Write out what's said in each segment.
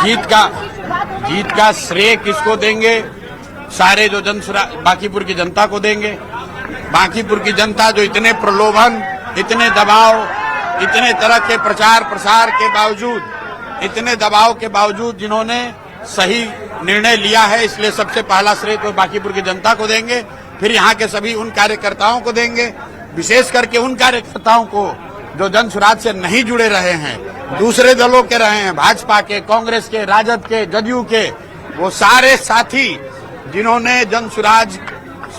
जीत का श्रेय किसको देंगे? सारे जो बांकीपुर की जनता को देंगे। बांकीपुर की जनता जो इतने प्रलोभन, इतने दबाव, इतने तरह के प्रचार प्रसार के बावजूद, इतने दबाव के बावजूद जिन्होंने सही निर्णय लिया है, इसलिए सबसे पहला श्रेय तो बांकीपुर की जनता को देंगे। फिर यहाँ के सभी उन कार्यकर्ताओं को देंगे, विशेष करके उन कार्यकर्ताओं को जो जन स्वराज से नहीं जुड़े रहे हैं, दूसरे दलों के रहे हैं, भाजपा के, कांग्रेस के, राजद के, जदयू के, वो सारे साथी जिन्होंने जन स्वराज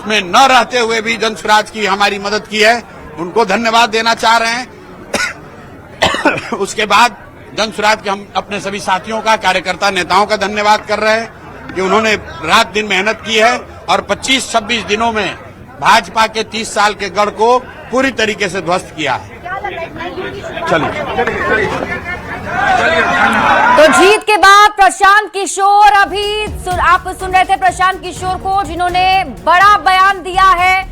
में न रहते हुए भी जन स्वराज की हमारी मदद की है, उनको धन्यवाद देना चाह रहे हैं। उसके बाद जन स्वराज के हम अपने सभी साथियों का, कार्यकर्ता नेताओं का धन्यवाद कर रहे हैं कि उन्होंने रात दिन मेहनत की है और 25-26 दिनों में भाजपा के 30 साल के गढ़ को पूरी तरीके से ध्वस्त किया है। चलिए। तो जीत के बाद प्रशांत किशोर, अभी आप सुन रहे थे प्रशांत किशोर को, जिन्होंने बड़ा बयान दिया है।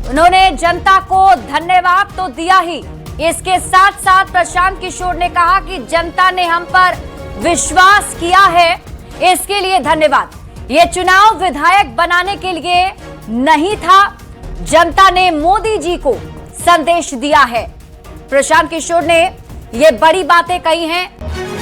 उन्होंने जनता को धन्यवाद तो दिया ही, इसके साथ साथ प्रशांत किशोर ने कहा कि जनता ने हम पर विश्वास किया है, इसके लिए धन्यवाद। ये चुनाव विधायक बनाने के लिए नहीं था, जनता ने मोदी जी को संदेश दिया है। प्रशांत किशोर ने ये बड़ी बातें कही हैं,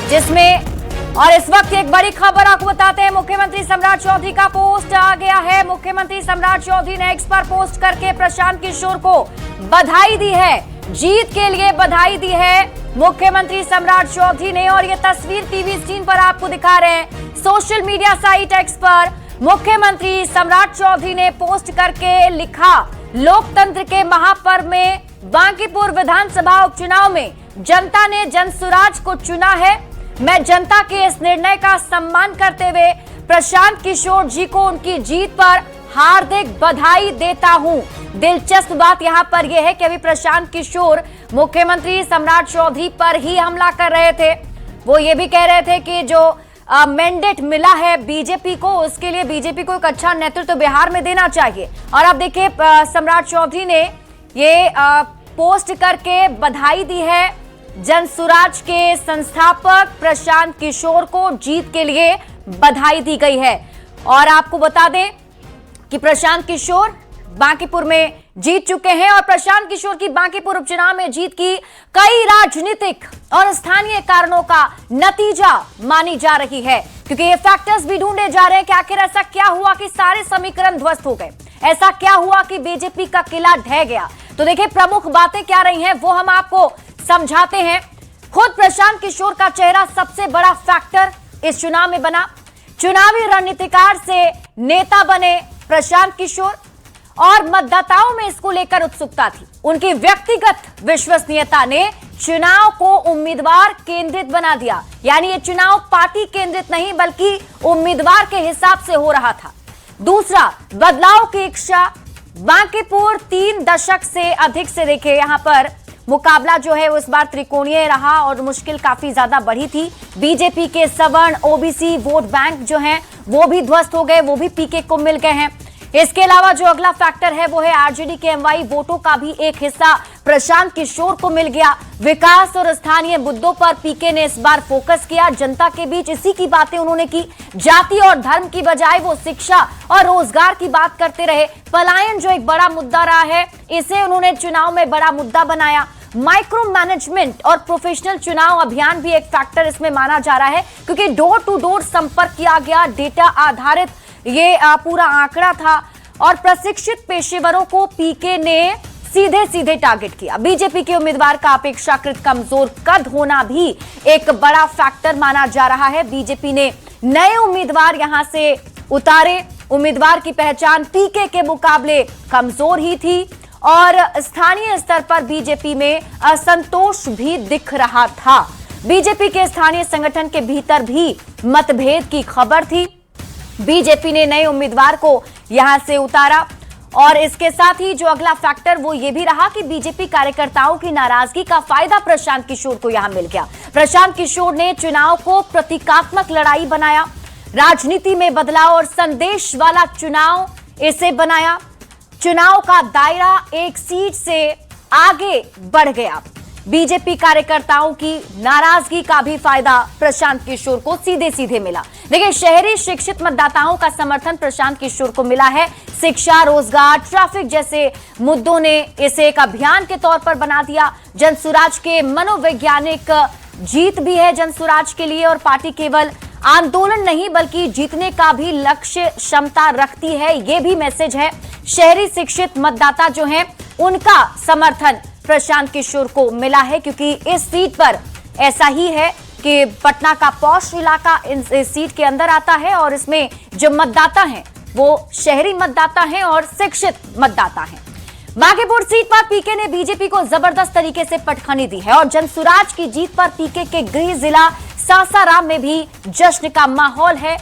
जिसमें और इस वक्त एक बड़ी खबर आपको बताते हैं। मुख्यमंत्री सम्राट चौधरी का पोस्ट आ गया है। मुख्यमंत्री सम्राट चौधरी ने एक्स पर पोस्ट करके प्रशांत किशोर को बधाई दी है, जीत के लिए बधाई दी है मुख्यमंत्री सम्राट चौधरी ने। और ये तस्वीर टीवी स्क्रीन पर आपको दिखा रहे हैं। सोशल मीडिया साइट एक्स पर मुख्यमंत्री सम्राट चौधरी ने पोस्ट करके लिखा, लोकतंत्र के महापर्व में बांकीपुर विधानसभा उपचुनाव में जनता ने जनसुराज को चुना है। मैं जनता के इस निर्णय का सम्मान करते हुए प्रशांत किशोर जी को उनकी जीत पर हार्दिक बधाई देता हूं। दिलचस्प बात यहां पर यह है कि अभी प्रशांत किशोर मुख्यमंत्री सम्राट चौधरी पर ही हमला कर रहे थे। वो ये भी कह रहे थे कि जो मैंडेट मिला है बीजेपी को, उसके लिए बीजेपी को एक अच्छा नेतृत्व बिहार में देना चाहिए। और अब देखिए सम्राट चौधरी ने ये पोस्ट करके बधाई दी है जनसुराज के संस्थापक प्रशांत किशोर को, जीत के लिए बधाई दी गई है। और आपको बता दें कि प्रशांत किशोर बांकीपुर में जीत चुके हैं और प्रशांत किशोर की बांकीपुर उपचुनाव में जीत की कई राजनीतिक और स्थानीय कारणों का नतीजा मानी जा रही है, क्योंकि ये फैक्टर्स भी ढूंढे जा रहे हैं कि आखिर ऐसा क्या हुआ कि सारे समीकरण ध्वस्त हो गए, ऐसा क्या हुआ कि बीजेपी का किला ढह गया। तो देखिए प्रमुख बातें क्या रही हैं वो हम आपको समझाते हैं। खुद प्रशांत किशोर का चेहरा सबसे बड़ा फैक्टर इस चुनाव में बना। चुनावी रणनीतिकार से नेता बने प्रशांत किशोर और मतदाताओं में इसको लेकर उत्सुकता थी। उनकी व्यक्तिगत विश्वसनीयता ने चुनाव को उम्मीदवार केंद्रित बना दिया, यानी ये चुनाव पार्टी केंद्रित नहीं बल्कि उम्मीदवार के हिसाब से हो रहा था। दूसरा, बदलाव की इच्छा। बांकीपुर 3 दशक से अधिक से देखे यहां पर मुकाबला जो है वो इस बार त्रिकोणीय रहा और मुश्किल काफी ज्यादा बढ़ी थी। बीजेपी के सवर्ण ओबीसी वोट बैंक जो हैं वो भी ध्वस्त हो गए, वो भी पीके को मिल गए हैं। इसके अलावा जो अगला फैक्टर है वो है आरजेडी के एमवाई वोटों का भी एक हिस्सा प्रशांत किशोर को मिल गया। विकास और स्थानीय मुद्दों पर पीके ने इस बार फोकस किया, जनता के बीच इसी की बातें उन्होंने की। जाति और धर्म की बजाय वो शिक्षा और रोजगार की बात करते रहे। पलायन जो एक बड़ा मुद्दा रहा है, इसे उन्होंने चुनाव में बड़ा मुद्दा बनाया। माइक्रो मैनेजमेंट और प्रोफेशनल चुनाव अभियान भी एक फैक्टर इसमें माना जा रहा है, क्योंकि डोर टू डोर संपर्क किया गया, डेटा आधारित ये पूरा आंकड़ा था और प्रशिक्षित पेशेवरों को पीके ने सीधे सीधे टारगेट किया। बीजेपी के उम्मीदवार का अपेक्षाकृत कमजोर कद होना भी एक बड़ा फैक्टर माना जा रहा है। बीजेपी ने नए उम्मीदवार यहां से उतारे। उम्मीदवार की पहचान पीके के मुकाबले कमजोर ही थी और स्थानीय स्तर पर बीजेपी में असंतोष भी दिख रहा था। बीजेपी के स्थानीय संगठन के भीतर भी मतभेद की खबर थी। बीजेपी ने नए उम्मीदवार को यहां से उतारा और इसके साथ ही जो अगला फैक्टर वो ये भी रहा कि बीजेपी कार्यकर्ताओं की नाराजगी का फायदा प्रशांत किशोर को यहां मिल गया। प्रशांत किशोर ने चुनाव को प्रतीकात्मक लड़ाई बनाया, राजनीति में बदलाव और संदेश वाला चुनाव इसे बनाया। चुनाव का दायरा एक सीट से आगे बढ़ गया। बीजेपी कार्यकर्ताओं की नाराजगी का भी फायदा प्रशांत किशोर को सीधे सीधे मिला। देखिए, शहरी शिक्षित मतदाताओं का समर्थन प्रशांत किशोर को मिला है। शिक्षा, रोजगार, ट्रैफिक जैसे मुद्दों ने इसे एक अभियान के तौर पर बना दिया। जनसुराज के मनोवैज्ञानिक जीत भी है जनसुराज के लिए, और पार्टी केवल आंदोलन नहीं बल्कि जीतने का भी लक्ष्य क्षमता रखती है, ये भी मैसेज है। शहरी शिक्षित मतदाता जो हैं उनका समर्थन प्रशांत किशोर को मिला है, क्योंकि इस सीट पर ऐसा ही है कि पटना का पॉश इलाका इस सीट के अंदर आता है, और इसमें जो मतदाता हैं वो शहरी मतदाता हैं और शिक्षित मतदाता हैं। बांकीपुर सीट पर पीके ने बीजेपी को जबरदस्त तरीके से पटखनी दी है, और जनसुराज की जीत पर पीके के गृह जिला सासाराम में भी जश्न का माहौल है।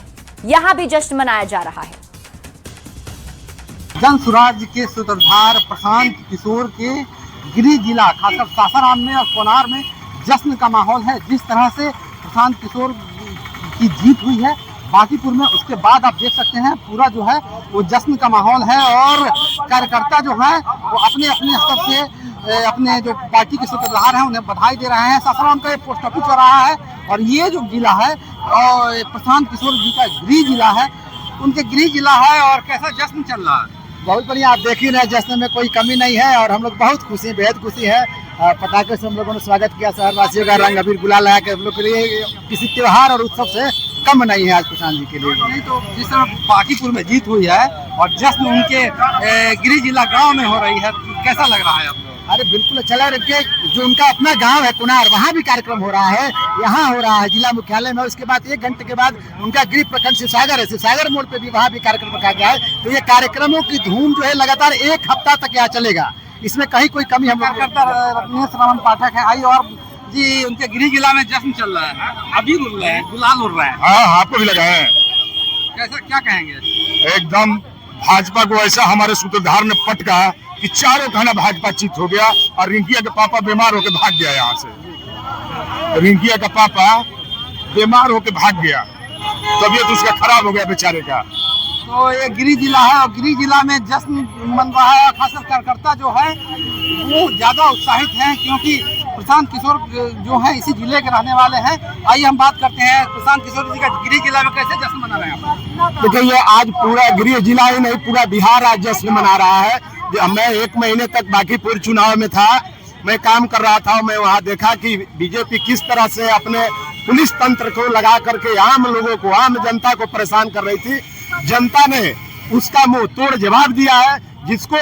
यहां भी जश्न मनाया जा रहा है। जनसुराज के सूत्रधार प्रशांत किशोर के गृह जिला खासकर सासाराम में और कोनार में जश्न का माहौल है। जिस तरह से प्रशांत किशोर की जीत हुई है बांकीपुर में, उसके बाद आप देख सकते हैं पूरा जो है वो जश्न का माहौल है, और कार्यकर्ता जो है वो अपने अपने स्तर से अपने जो पार्टी के सूत्रधार हैं उन्हें बधाई दे रहे हैं। सासाराम का एक पोस्ट ऑफिस चौराहा है, और ये जो जिला है और प्रशांत किशोर जी का गृह जिला है, उनके गृह जिला है। और कैसा जश्न चल रहा है? बहुत बढ़िया, आप देख ही रहे, जश्न में कोई कमी नहीं है, और हम लोग बहुत खुशी, बेहद खुशी है। पटाखे से हम लोगों ने स्वागत किया, शहरवासियों का रंग अबीर गुलाल लगा के हम लोग के लिए किसी त्योहार और उत्सव से कम नहीं है आज प्रशांत जी के लिए। नहीं तो जिस तरह बांकीपुर में जीत हुई है और जश्न उनके गृह जिला गाँव में हो रही है, कैसा लग रहा है आपको? अरे बिल्कुल अच्छा लग रहा है, जो उनका अपना गांव है कुनार, वहाँ भी कार्यक्रम हो रहा है, यहाँ हो रहा है जिला मुख्यालय में। उसके बाद 1 घंटे के बाद उनका गृह प्रखंड शिवसागर है, शिवसागर मोड़ पे भी वहाँ भी कार्यक्रम रखा गया है। तो ये कार्यक्रमों की धूम जो है लगातार 1 हफ्ता तक यहाँ चलेगा, इसमें कहीं कोई कमी हम कार्यकर्ता रत्नेश रामन पाठक है। आई और जी, उनके गृह जिला में जश्न चल रहा है, अभी उड़ रहे हैं, गुलाल उड़ रहा है। हाँ, आपको भी लगा है? कैसा, क्या कहेंगे? एकदम भाजपा को ऐसा हमारे सूत्रधार ने पटका कि चारों खाना भाजपा चित हो गया, और रिंकिया का पापा बीमार होकर भाग गया यहाँ से। रिंकिया का पापा बीमार होकर भाग गया, तबीयत उसका खराब हो गया बेचारे का। तो ये गृह जिला है, और गृह जिला में जश्न मन रहा है। खासकर कार्यकर्ता जो है वो ज्यादा उत्साहित हैं, क्योंकि प्रशांत किशोर जो है इसी जिले के रहने वाले हैं। आइए हम बात करते हैं प्रशांत किशोर जी का गृह जिला में कैसे जश्न मना रहे हैं। देखिए, ये आज पूरा गृह जिला ही नहीं, पूरा बिहार आज जश्न मना रहा है। मैं 1 महीने तक बांकीपुर चुनाव में था, मैं काम कर रहा था, मैं वहाँ देखा कि बीजेपी किस तरह से अपने पुलिस तंत्र को लगा करके आम लोगों को, आम जनता को परेशान कर रही थी। जनता ने उसका मुंह तोड़ जवाब दिया है। जिसको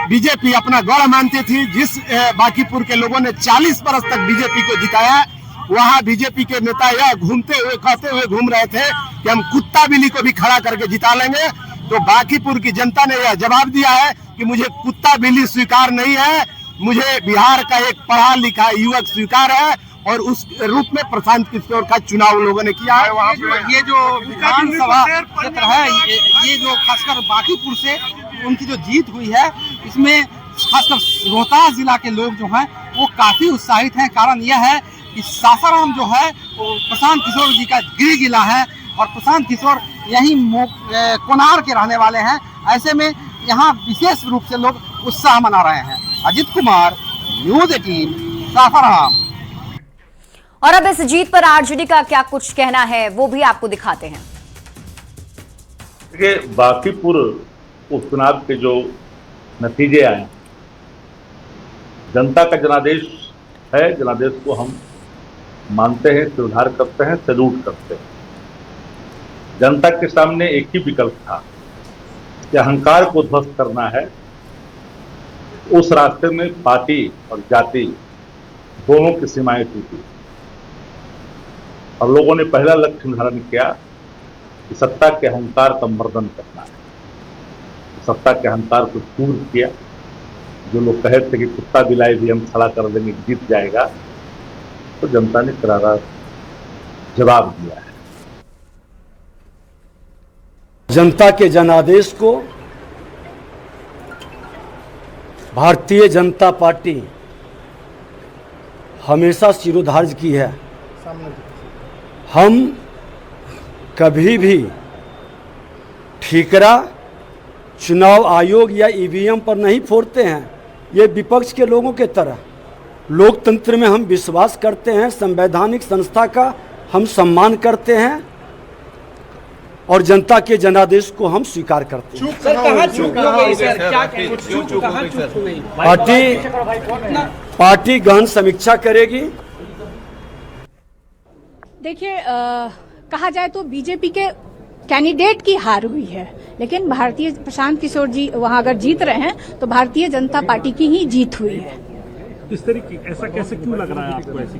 बीजेपी अपना गढ़ मानती थी, जिस बांकीपुर के लोगों ने 40 बरस तक बीजेपी को जिताया, वहाँ बीजेपी के नेता यह घूमते हुए कहते हुए घूम रहे थे कि हम कुत्ता बिल्ली को भी खड़ा करके जिता लेंगे। तो बांकीपुर की जनता ने यह जवाब दिया है कि मुझे कुत्ता बिल्ली स्वीकार नहीं है, मुझे बिहार का एक पढ़ा लिखा युवक स्वीकार है, और उस रूप में प्रशांत किशोर का चुनाव लोगों ने किया है। वहाँ ये जो विधानसभा क्षेत्र है, ये जो खासकर बांकीपुर से उनकी जो जीत हुई है, इसमें खासकर रोहतास जिला के लोग जो हैं वो काफी उत्साहित हैं। कारण यह है कि सासाराम जो है वो प्रशांत किशोर जी का गृह जिला है, और प्रशांत किशोर यही कोनार के रहने वाले हैं। ऐसे में यहाँ विशेष रूप से लोग उत्साह मना रहे हैं। अजित कुमार, न्यूज़ 18, सासाराम। और अब इस जीत पर आरजेडी का क्या कुछ कहना है वो भी आपको दिखाते हैं। देखिए, बांकीपुर उपचुनाव के जो नतीजे आए, जनता का जनादेश है, जनादेश को हम मानते हैं, स्वीकार करते हैं, सैल्यूट करते हैं। जनता के सामने एक ही विकल्प था कि अहंकार को ध्वस्त करना है। उस रास्ते में पार्टी और जाति दोनों की सीमाएं टूटी, और लोगों ने पहला लक्ष्य निर्धारण किया कि सत्ता के अहंकार का मर्दन करना है। सत्ता के अहंकार को दूर किया। जो लोग कहे थे कि कुत्ता बिलाई भी हम खड़ा कर देंगे, जीत जाएगा, तो जनता ने करारा जवाब दिया है। जनता के जनादेश को भारतीय जनता पार्टी हमेशा शिरोधार्य की है। हम कभी भी ठीकरा चुनाव आयोग या ईवीएम पर नहीं फोड़ते हैं। ये विपक्ष के लोगों के तरह लोकतंत्र में हम विश्वास करते हैं, संवैधानिक संस्था का हम सम्मान करते हैं और जनता के जनादेश को हम स्वीकार करते हैं। सर कहाँ चूक हो गई सर? क्या कहाँ चूक हो गई? पार्टी गहन समीक्षा करेगी। देखिए, कहा जाए तो बीजेपी के कैंडिडेट की हार हुई है, लेकिन भारतीय प्रशांत किशोर जी वहां अगर जीत रहे हैं तो भारतीय जनता पार्टी की ही जीत हुई है। किस तरीके, ऐसा कैसे क्यों लग रहा है आपको? ऐसी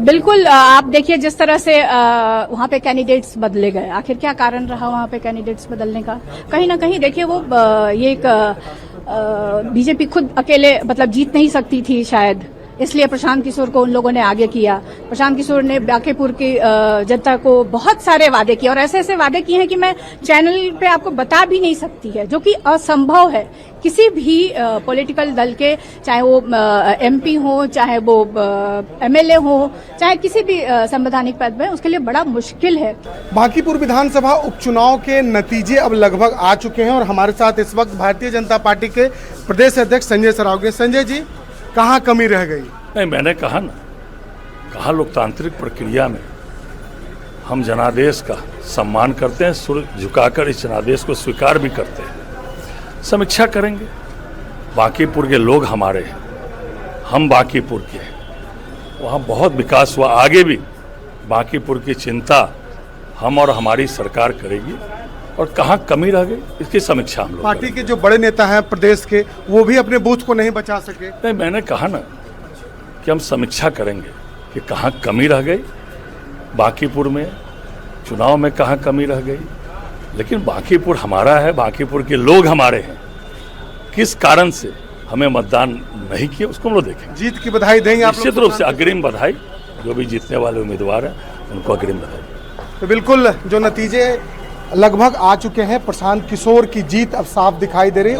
बिल्कुल, आप देखिए जिस तरह से वहाँ पे कैंडिडेट्स बदले गए, आखिर क्या कारण रहा वहाँ पे कैंडिडेट्स बदलने का? कहीं ना कहीं देखिए वो ये एक बीजेपी खुद अकेले मतलब जीत नहीं सकती थी शायद, इसलिए प्रशांत किशोर को उन लोगों ने आगे किया। प्रशांत किशोर ने बांकीपुर की जनता को बहुत सारे वादे किए और ऐसे ऐसे वादे किए हैं कि मैं चैनल पे आपको बता भी नहीं सकती है, जो कि असंभव है। किसी भी पॉलिटिकल दल के, चाहे वो एमपी हो, चाहे वो एमएलए हो, चाहे किसी भी संवैधानिक पद में, उसके लिए बड़ा मुश्किल है। बांकीपुर विधानसभा उपचुनाव के नतीजे अब लगभग आ चुके हैं और हमारे साथ इस वक्त भारतीय जनता पार्टी के प्रदेश अध्यक्ष संजय सरावगी। संजय जी, कहाँ कमी रह गई? नहीं, मैंने कहा ना, कहा लोकतांत्रिक प्रक्रिया में हम जनादेश का सम्मान करते हैं, सुर झुकाकर इस जनादेश को स्वीकार भी करते हैं। समीक्षा करेंगे। बांकीपुर के लोग हमारे हैं, हम बांकीपुर के हैं, वहाँ बहुत विकास हुआ, आगे भी बांकीपुर की चिंता हम और हमारी सरकार करेगी और कहाँ कमी रह गई इसकी समीक्षा हम लोग पार्टी के जो बड़े नेता हैं प्रदेश के, वो भी अपने बूथ को नहीं बचा सके। नहीं, मैंने कहा ना कि हम समीक्षा करेंगे कि कहाँ कमी रह गई, बांकीपुर में चुनाव में कहाँ कमी रह गई। लेकिन बांकीपुर हमारा है, बांकीपुर के लोग हमारे हैं, किस कारण से हमें मतदान नहीं किया उसको हम लोग देखेंगे। जीत की बधाई देंगे आप? निश्चित रूप से अग्रिम बधाई, जो भी जीतने वाले उम्मीदवार हैं उनको अग्रिम बधाई। तो बिल्कुल जो नतीजे लगभग आ चुके हैं, प्रशांत किशोर की जीत अब साफ दिखाई दे रही है।